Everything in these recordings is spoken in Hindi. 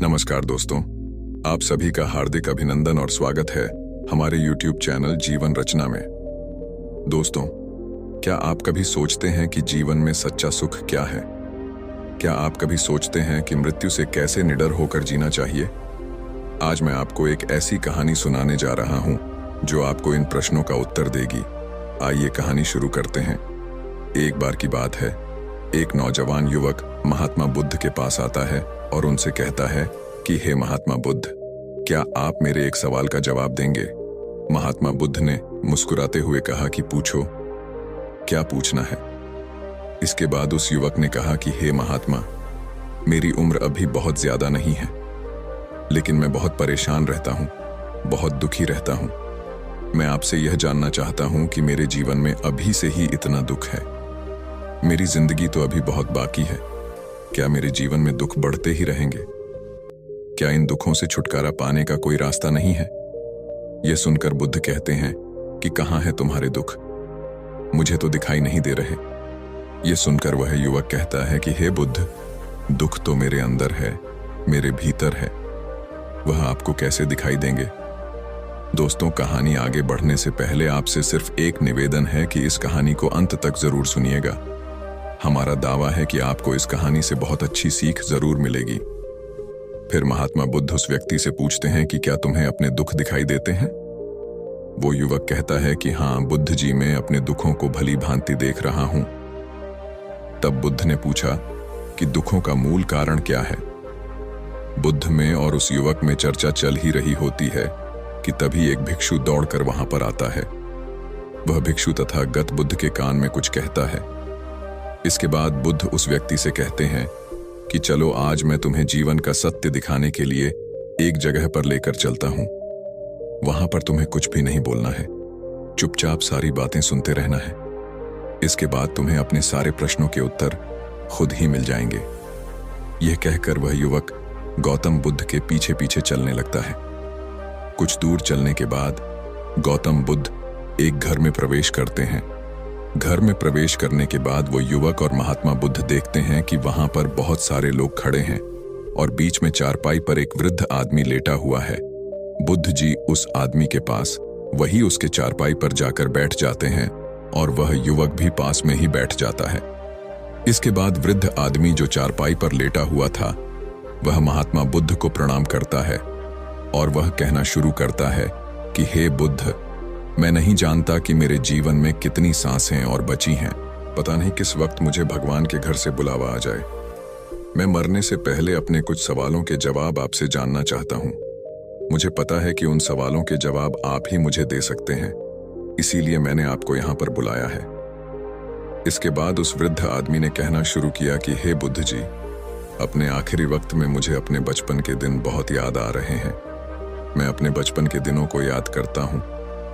नमस्कार दोस्तों, आप सभी का हार्दिक अभिनंदन और स्वागत है हमारे YouTube चैनल जीवन रचना में। दोस्तों, क्या आप कभी सोचते हैं कि जीवन में सच्चा सुख क्या है? क्या आप कभी सोचते हैं कि मृत्यु से कैसे निडर होकर जीना चाहिए? आज मैं आपको एक ऐसी कहानी सुनाने जा रहा हूं जो आपको इन प्रश्नों का उत्तर देगी। आइए कहानी शुरू करते हैं। एक बार की बात है, एक नौजवान युवक महात्मा बुद्ध के पास आता है और उनसे कहता है कि हे महात्मा बुद्ध, क्या आप मेरे एक सवाल का जवाब देंगे? महात्मा बुद्ध ने मुस्कुराते हुए कहा कि पूछो, क्या पूछना है? इसके बाद उस युवक ने कहा कि हे महात्मा, मेरी उम्र अभी बहुत ज्यादा नहीं है, लेकिन मैं बहुत परेशान रहता हूँ, बहुत दुखी रहता हूँ। मैं आपसे यह जानना चाहता हूँ कि मेरे जीवन में अभी से ही इतना दुख है। मेरी जिंदगी तो अभी बहुत बाकी है। क्या मेरे जीवन में दुख बढ़ते ही रहेंगे? क्या इन दुखों से छुटकारा पाने का कोई रास्ता नहीं है? यह सुनकर बुद्ध कहते हैं कि कहाँ है तुम्हारे दुख? मुझे तो दिखाई नहीं दे रहे। यह सुनकर वह युवक कहता है कि हे बुद्ध, दुख तो मेरे अंदर है, मेरे भीतर है। वह आपको कैसे दिखाई देंगे? दोस्तों, कहानी आगे बढ़ने से पहले आपसे सिर्फ एक निवेदन है कि इस कहानी को अंत तक जरूर सुनिएगा। हमारा दावा है कि आपको इस कहानी से बहुत अच्छी सीख जरूर मिलेगी। फिर महात्मा बुद्ध उस व्यक्ति से पूछते हैं कि क्या तुम्हें अपने दुख दिखाई देते हैं? वो युवक कहता है कि हाँ बुद्ध जी, मैं अपने दुखों को भली भांति देख रहा हूं। तब बुद्ध ने पूछा कि दुखों का मूल कारण क्या है? बुद्ध में और उस युवक में चर्चा चल ही रही होती है कि तभी एक भिक्षु दौड़कर वहां पर आता है। वह भिक्षु तथागत बुद्ध के कान में कुछ कहता है। इसके बाद बुद्ध उस व्यक्ति से कहते हैं कि चलो आज मैं तुम्हें जीवन का सत्य दिखाने के लिए एक जगह पर लेकर चलता हूं। वहां पर तुम्हें कुछ भी नहीं बोलना है, चुपचाप सारी बातें सुनते रहना है। इसके बाद तुम्हें अपने सारे प्रश्नों के उत्तर खुद ही मिल जाएंगे। यह कहकर वह युवक गौतम बुद्ध के पीछे पीछे चलने लगता है। कुछ दूर चलने के बाद गौतम बुद्ध एक घर में प्रवेश करते हैं। घर में प्रवेश करने के बाद वो युवक और महात्मा बुद्ध देखते हैं कि वहां पर बहुत सारे लोग खड़े हैं और बीच में चारपाई पर एक वृद्ध आदमी लेटा हुआ है। बुद्ध जी उस आदमी के पास, वही उसके चारपाई पर जाकर बैठ जाते हैं और वह युवक भी पास में ही बैठ जाता है। इसके बाद वृद्ध आदमी जो चारपाई पर लेटा हुआ था, वह महात्मा बुद्ध को प्रणाम करता है और वह कहना शुरू करता है कि हे बुद्ध, मैं नहीं जानता कि मेरे जीवन में कितनी सांसें और बची हैं। पता नहीं किस वक्त मुझे भगवान के घर से बुलावा आ जाए। मैं मरने से पहले अपने कुछ सवालों के जवाब आपसे जानना चाहता हूं। मुझे पता है कि उन सवालों के जवाब आप ही मुझे दे सकते हैं, इसीलिए मैंने आपको यहां पर बुलाया है। इसके बाद उस वृद्ध आदमी ने कहना शुरू किया कि हे बुद्ध जी, अपने आखिरी वक्त में मुझे अपने बचपन के दिन बहुत याद आ रहे हैं। मैं अपने बचपन के दिनों को याद करता हूं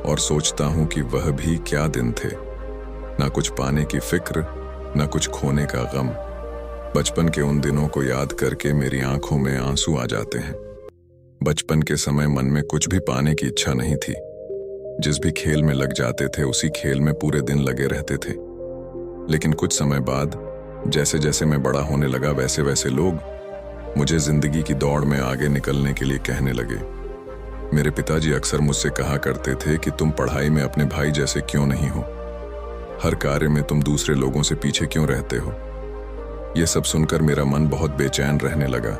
और सोचता हूं कि वह भी क्या दिन थे। ना कुछ पाने की फिक्र, ना कुछ खोने का गम। बचपन के उन दिनों को याद करके मेरी आंखों में आंसू आ जाते हैं। बचपन के समय मन में कुछ भी पाने की इच्छा नहीं थी। जिस भी खेल में लग जाते थे उसी खेल में पूरे दिन लगे रहते थे। लेकिन कुछ समय बाद जैसे जैसे मैं बड़ा होने लगा, वैसे वैसे लोग मुझे जिंदगी की दौड़ में आगे निकलने के लिए कहने लगे। मेरे पिताजी अक्सर मुझसे कहा करते थे कि तुम पढ़ाई में अपने भाई जैसे क्यों नहीं हो, हर कार्य में तुम दूसरे लोगों से पीछे क्यों रहते हो। यह सब सुनकर मेरा मन बहुत बेचैन रहने लगा।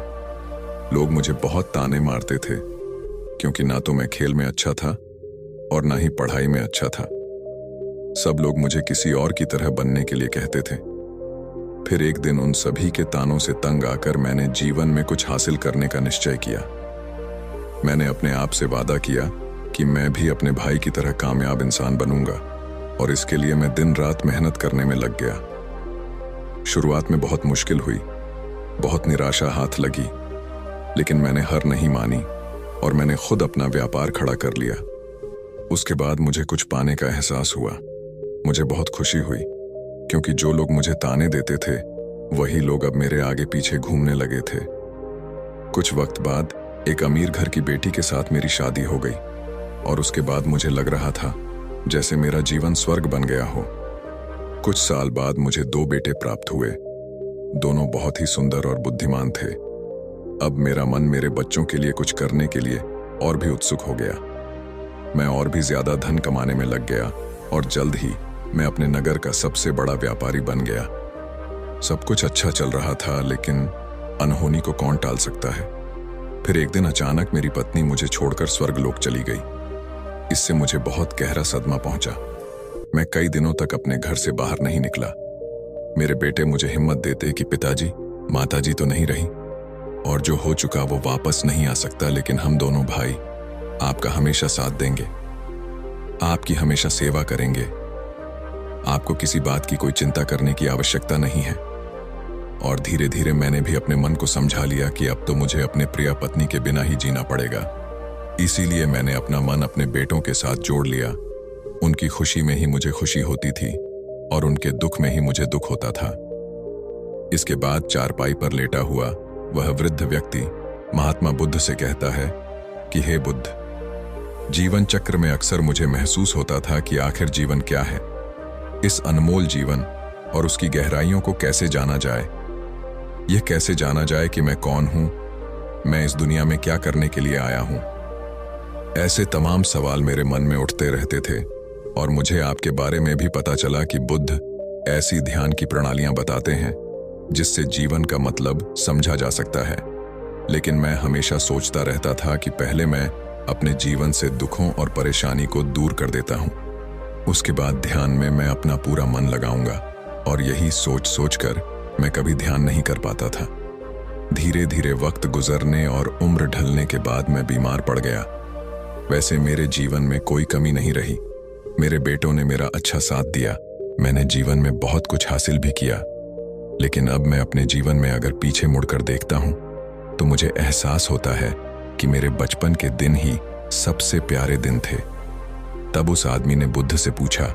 लोग मुझे बहुत ताने मारते थे, क्योंकि ना तो मैं खेल में अच्छा था और ना ही पढ़ाई में अच्छा था। सब लोग मुझे किसी और की तरह बनने के लिए कहते थे। फिर एक दिन उन सभी के तानों से तंग आकर मैंने जीवन में कुछ हासिल करने का निश्चय किया। मैंने अपने आप से वादा किया कि मैं भी अपने भाई की तरह कामयाब इंसान बनूंगा और इसके लिए मैं दिन रात मेहनत करने में लग गया। शुरुआत में बहुत मुश्किल हुई, बहुत निराशा हाथ लगी, लेकिन मैंने हार नहीं मानी और मैंने खुद अपना व्यापार खड़ा कर लिया। उसके बाद मुझे कुछ पाने का एहसास हुआ। मुझे बहुत खुशी हुई, क्योंकि जो लोग मुझे ताने देते थे वही लोग अब मेरे आगे पीछे घूमने लगे थे। कुछ वक्त बाद एक अमीर घर की बेटी के साथ मेरी शादी हो गई और उसके बाद मुझे लग रहा था जैसे मेरा जीवन स्वर्ग बन गया हो। कुछ साल बाद मुझे 2 बेटे प्राप्त हुए। दोनों बहुत ही सुंदर और बुद्धिमान थे। अब मेरा मन मेरे बच्चों के लिए कुछ करने के लिए और भी उत्सुक हो गया। मैं और भी ज्यादा धन कमाने में लग गया और जल्द ही मैं अपने नगर का सबसे बड़ा व्यापारी बन गया। सब कुछ अच्छा चल रहा था, लेकिन अनहोनी को कौन टाल सकता है। फिर एक दिन अचानक मेरी पत्नी मुझे छोड़कर स्वर्गलोक चली गई। इससे मुझे बहुत गहरा सदमा पहुंचा। मैं कई दिनों तक अपने घर से बाहर नहीं निकला। मेरे बेटे मुझे हिम्मत देते कि पिताजी, माताजी तो नहीं रही और जो हो चुका वो वापस नहीं आ सकता, लेकिन हम दोनों भाई आपका हमेशा साथ देंगे, आपकी हमेशा सेवा करेंगे। आपको किसी बात की कोई चिंता करने की आवश्यकता नहीं है। और धीरे धीरे मैंने भी अपने मन को समझा लिया कि अब तो मुझे अपने प्रिय पत्नी के बिना ही जीना पड़ेगा। इसीलिए मैंने अपना मन अपने बेटों के साथ जोड़ लिया। उनकी खुशी में ही मुझे खुशी होती थी और उनके दुख में ही मुझे दुख होता था। इसके बाद चारपाई पर लेटा हुआ वह वृद्ध व्यक्ति महात्मा बुद्ध से कहता है कि हे बुद्ध, जीवन चक्र में अक्सर मुझे महसूस होता था कि आखिर जीवन क्या है, इस अनमोल जीवन और उसकी गहराइयों को कैसे जाना जाए। यह कैसे जाना जाए कि मैं कौन हूं, मैं इस दुनिया में क्या करने के लिए आया हूं। ऐसे तमाम सवाल मेरे मन में उठते रहते थे और मुझे आपके बारे में भी पता चला कि बुद्ध ऐसी ध्यान की प्रणालियां बताते हैं जिससे जीवन का मतलब समझा जा सकता है। लेकिन मैं हमेशा सोचता रहता था कि पहले मैं अपने जीवन से दुखों और परेशानी को दूर कर देता हूं, उसके बाद ध्यान में मैं अपना पूरा मन लगाऊंगा। और यही सोच सोचकर मैं कभी ध्यान नहीं कर पाता था। धीरे धीरे वक्त गुजरने और उम्र ढलने के बाद मैं बीमार पड़ गया। वैसे मेरे जीवन में कोई कमी नहीं रही। मेरे बेटों ने मेरा अच्छा साथ दिया, मैंने जीवन में बहुत कुछ हासिल भी किया। लेकिन अब मैं अपने जीवन में अगर पीछे मुड़कर देखता हूं तो मुझे एहसास होता है कि मेरे बचपन के दिन ही सबसे प्यारे दिन थे। तब उस आदमी ने बुद्ध से पूछा,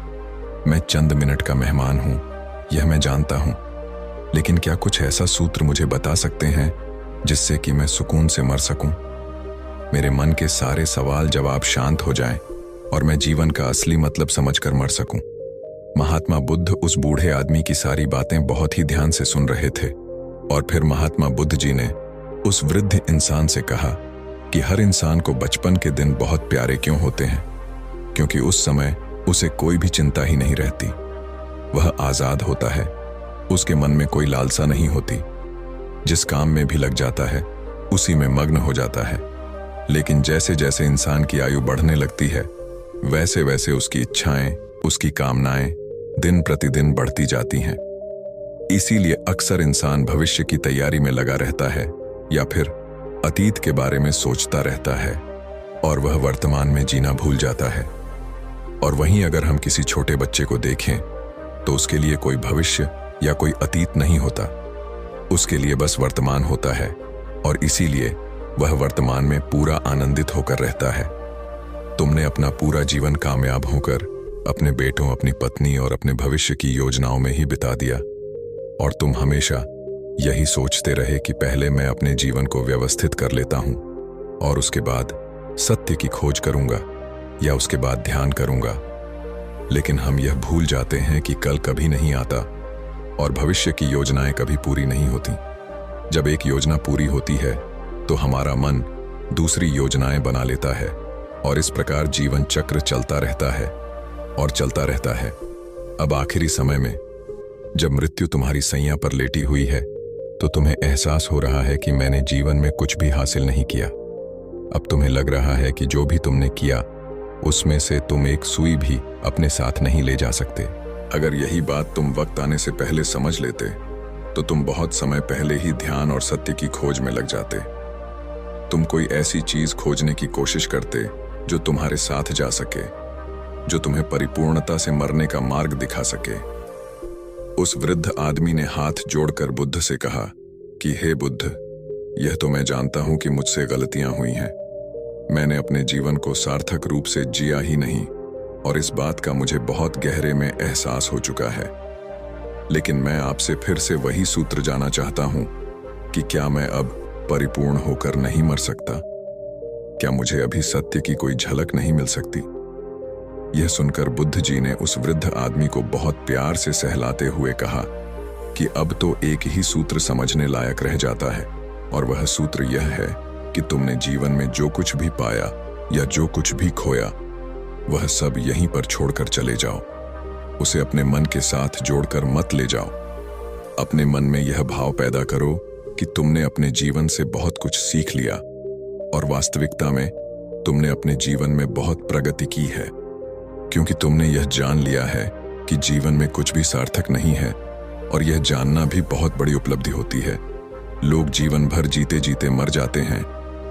मैं चंद मिनट का मेहमान हूं, यह मैं जानता हूं, लेकिन क्या कुछ ऐसा सूत्र मुझे बता सकते हैं जिससे कि मैं सुकून से मर सकूं, मेरे मन के सारे सवाल जवाब शांत हो जाएं और मैं जीवन का असली मतलब समझकर मर सकूं। महात्मा बुद्ध उस बूढ़े आदमी की सारी बातें बहुत ही ध्यान से सुन रहे थे और फिर महात्मा बुद्ध जी ने उस वृद्ध इंसान से कहा कि हर इंसान को बचपन के दिन बहुत प्यारे क्यों होते हैं, क्योंकि उस समय उसे कोई भी चिंता ही नहीं रहती। वह आजाद होता है, उसके मन में कोई लालसा नहीं होती, जिस काम में भी लग जाता है उसी में मग्न हो जाता है। लेकिन जैसे जैसे इंसान की आयु बढ़ने लगती है वैसे वैसे उसकी इच्छाएं, उसकी कामनाएं दिन प्रतिदिन बढ़ती जाती हैं। इसीलिए अक्सर इंसान भविष्य की तैयारी में लगा रहता है या फिर अतीत के बारे में सोचता रहता है और वह वर्तमान में जीना भूल जाता है। और वहीं अगर हम किसी छोटे बच्चे को देखें तो उसके लिए कोई भविष्य या कोई अतीत नहीं होता, उसके लिए बस वर्तमान होता है और इसीलिए वह वर्तमान में पूरा आनंदित होकर रहता है। तुमने अपना पूरा जीवन कामयाब होकर अपने बेटों, अपनी पत्नी और अपने भविष्य की योजनाओं में ही बिता दिया और तुम हमेशा यही सोचते रहे कि पहले मैं अपने जीवन को व्यवस्थित कर लेता हूं और उसके बाद सत्य की खोज करूंगा या उसके बाद ध्यान करूंगा। लेकिन हम यह भूल जाते हैं कि कल कभी नहीं आता और भविष्य की योजनाएं कभी पूरी नहीं होती। जब एक योजना पूरी होती है तो हमारा मन दूसरी योजनाएं बना लेता है और इस प्रकार जीवन चक्र चलता रहता है और चलता रहता है। अब आखिरी समय में जब मृत्यु तुम्हारी सैया पर लेटी हुई है तो तुम्हें एहसास हो रहा है कि मैंने जीवन में कुछ भी हासिल नहीं किया। अब तुम्हें लग रहा है कि जो भी तुमने किया उसमें से तुम एक सुई भी अपने साथ नहीं ले जा सकते। अगर यही बात तुम वक्त आने से पहले समझ लेते तो तुम बहुत समय पहले ही ध्यान और सत्य की खोज में लग जाते। तुम कोई ऐसी चीज खोजने की कोशिश करते जो तुम्हारे साथ जा सके, जो तुम्हें परिपूर्णता से मरने का मार्ग दिखा सके। उस वृद्ध आदमी ने हाथ जोड़कर बुद्ध से कहा कि हे बुद्ध, यह तो मैं जानता हूं कि मुझसे गलतियां हुई हैं। मैंने अपने जीवन को सार्थक रूप से जिया ही नहीं और इस बात का मुझे बहुत गहरे में एहसास हो चुका है। लेकिन मैं आपसे फिर से वही सूत्र जानना चाहता हूं कि क्या मैं अब परिपूर्ण होकर नहीं मर सकता? क्या मुझे अभी सत्य की कोई झलक नहीं मिल सकती? यह सुनकर बुद्ध जी ने उस वृद्ध आदमी को बहुत प्यार से सहलाते हुए कहा कि अब तो एक ही सूत्र समझने लायक रह जाता है और वह सूत्र यह है कि तुमने जीवन में जो कुछ भी पाया या जो कुछ भी खोया, वह सब यहीं पर छोड़कर चले जाओ। उसे अपने मन के साथ जोड़कर मत ले जाओ। अपने मन में यह भाव पैदा करो कि तुमने अपने जीवन से बहुत कुछ सीख लिया और वास्तविकता में तुमने अपने जीवन में बहुत प्रगति की है, क्योंकि तुमने यह जान लिया है कि जीवन में कुछ भी सार्थक नहीं है, और यह जानना भी बहुत बड़ी उपलब्धि होती है। लोग जीवन भर जीते जीते मर जाते हैं,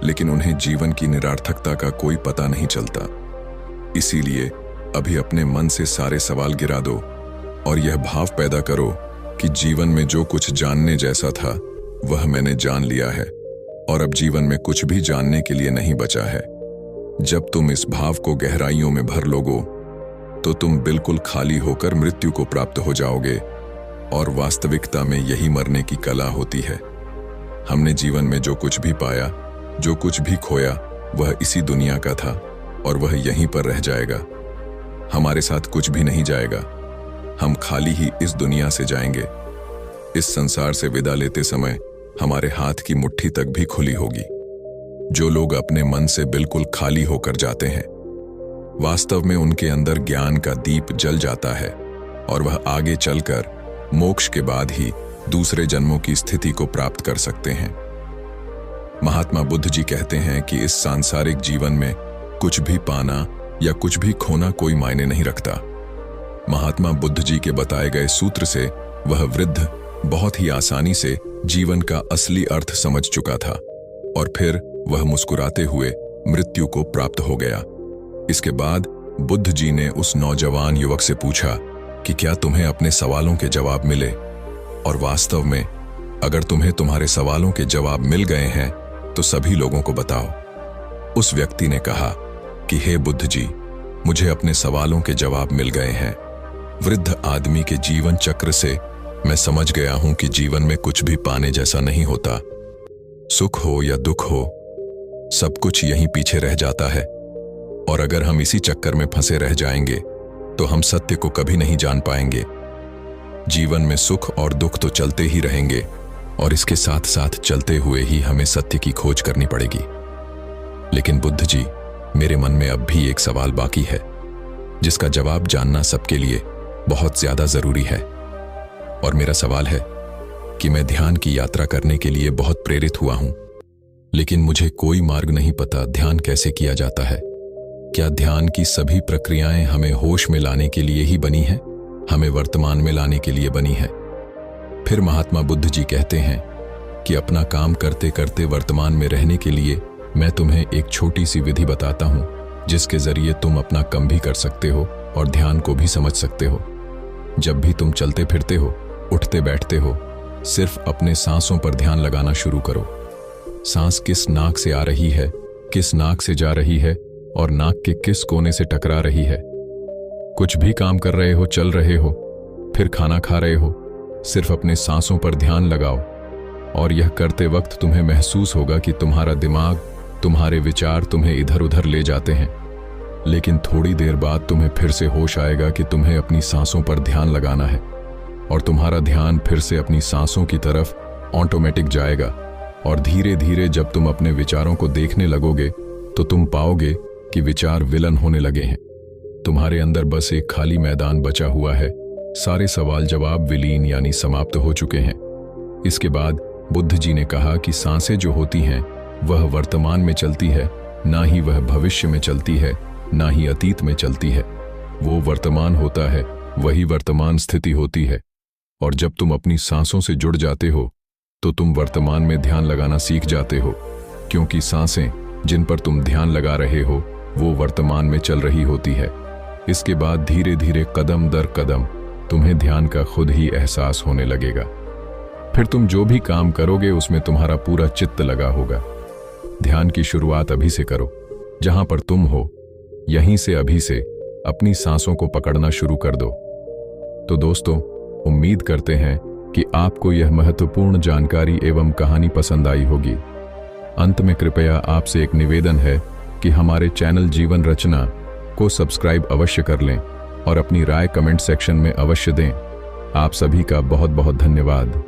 लेकिन उन्हें जीवन की निरर्थकता का कोई पता नहीं चलता। इसीलिए अभी अपने मन से सारे सवाल गिरा दो और यह भाव पैदा करो कि जीवन में जो कुछ जानने जैसा था वह मैंने जान लिया है, और अब जीवन में कुछ भी जानने के लिए नहीं बचा है। जब तुम इस भाव को गहराइयों में भर लोगो तो तुम बिल्कुल खाली होकर मृत्यु को प्राप्त हो जाओगे, और वास्तविकता में यही मरने की कला होती है। हमने जीवन में जो कुछ भी पाया, जो कुछ भी खोया, वह इसी दुनिया का था और वह यहीं पर रह जाएगा। हमारे साथ कुछ भी नहीं जाएगा। हम खाली ही इस दुनिया से जाएंगे। इस संसार से विदा लेते समय हमारे हाथ की मुट्ठी तक भी खुली होगी। जो लोग अपने मन से बिल्कुल खाली होकर जाते हैं, वास्तव में उनके अंदर ज्ञान का दीप जल जाता है और वह आगे चलकर मोक्ष के बाद ही दूसरे जन्मों की स्थिति को प्राप्त कर सकते हैं। महात्मा बुद्ध जी कहते हैं कि इस सांसारिक जीवन में कुछ भी पाना या कुछ भी खोना कोई मायने नहीं रखता। महात्मा बुद्ध जी के बताए गए सूत्र से वह वृद्ध बहुत ही आसानी से जीवन का असली अर्थ समझ चुका था, और फिर वह मुस्कुराते हुए मृत्यु को प्राप्त हो गया। इसके बाद बुद्ध जी ने उस नौजवान युवक से पूछा कि क्या तुम्हें अपने सवालों के जवाब मिले, और वास्तव में अगर तुम्हें तुम्हारे सवालों के जवाब मिल गए हैं तो सभी लोगों को बताओ। उस व्यक्ति ने कहा कि हे बुद्ध जी, मुझे अपने सवालों के जवाब मिल गए हैं। वृद्ध आदमी के जीवन चक्र से मैं समझ गया हूं कि जीवन में कुछ भी पाने जैसा नहीं होता। सुख हो या दुख हो, सब कुछ यहीं पीछे रह जाता है, और अगर हम इसी चक्कर में फंसे रह जाएंगे तो हम सत्य को कभी नहीं जान पाएंगे। जीवन में सुख और दुख तो चलते ही रहेंगे, और इसके साथ साथ चलते हुए ही हमें सत्य की खोज करनी पड़ेगी। लेकिन बुद्ध जी, मेरे मन में अब भी एक सवाल बाकी है, जिसका जवाब जानना सबके लिए बहुत ज्यादा जरूरी है। और मेरा सवाल है कि मैं ध्यान की यात्रा करने के लिए बहुत प्रेरित हुआ हूं, लेकिन मुझे कोई मार्ग नहीं पता ध्यान कैसे किया जाता है। क्या ध्यान की सभी प्रक्रियाएं हमें होश में लाने के लिए ही बनी हैं, हमें वर्तमान में लाने के लिए बनी है? फिर महात्मा बुद्ध जी कहते हैं कि अपना काम करते करते वर्तमान में रहने के लिए मैं तुम्हें एक छोटी सी विधि बताता हूं, जिसके जरिए तुम अपना काम भी कर सकते हो और ध्यान को भी समझ सकते हो। जब भी तुम चलते फिरते हो, उठते बैठते हो, सिर्फ अपने सांसों पर ध्यान लगाना शुरू करो। सांस किस नाक से आ रही है, किस नाक से जा रही है, और नाक के किस कोने से टकरा रही है। कुछ भी काम कर रहे हो, चल रहे हो, फिर खाना खा रहे हो, सिर्फ अपने सांसों पर ध्यान लगाओ, और यह करते वक्त तुम्हें महसूस होगा कि तुम्हारा दिमाग, तुम्हारे विचार तुम्हें इधर उधर ले जाते हैं। लेकिन थोड़ी देर बाद तुम्हें फिर से होश आएगा कि तुम्हें अपनी सांसों पर ध्यान लगाना है, और तुम्हारा ध्यान फिर से अपनी सांसों की तरफ ऑटोमेटिक जाएगा। और धीरे धीरे जब तुम अपने विचारों को देखने लगोगे तो तुम पाओगे कि विचार विलन होने लगे हैं। तुम्हारे अंदर बस एक खाली मैदान बचा हुआ है। सारे सवाल जवाब विलीन यानी समाप्त हो चुके हैं। इसके बाद बुद्ध जी ने कहा कि सांसें जो होती हैं वह वर्तमान में चलती है, ना ही वह भविष्य में चलती है, ना ही अतीत में चलती है। वो वर्तमान होता है, वही वर्तमान स्थिति होती है। और जब तुम अपनी सांसों से जुड़ जाते हो तो तुम वर्तमान में ध्यान लगाना सीख जाते हो, क्योंकि सांसें जिन पर तुम ध्यान लगा रहे हो वो वर्तमान में चल रही होती है। इसके बाद धीरे धीरे कदम दर कदम तुम्हें ध्यान का खुद ही एहसास होने लगेगा। फिर तुम जो भी काम करोगे उसमें तुम्हारा पूरा चित्त लगा होगा। ध्यान की शुरुआत अभी से करो। जहां पर तुम हो यहीं से अभी से अपनी सांसों को पकड़ना शुरू कर दो। तो दोस्तों, उम्मीद करते हैं कि आपको यह महत्वपूर्ण जानकारी एवं कहानी पसंद आई होगी। अंत में कृपया आपसे एक निवेदन है कि हमारे चैनल जीवन रचना को सब्सक्राइब अवश्य कर लें और अपनी राय कमेंट सेक्शन में अवश्य दें। आप सभी का बहुत बहुत धन्यवाद।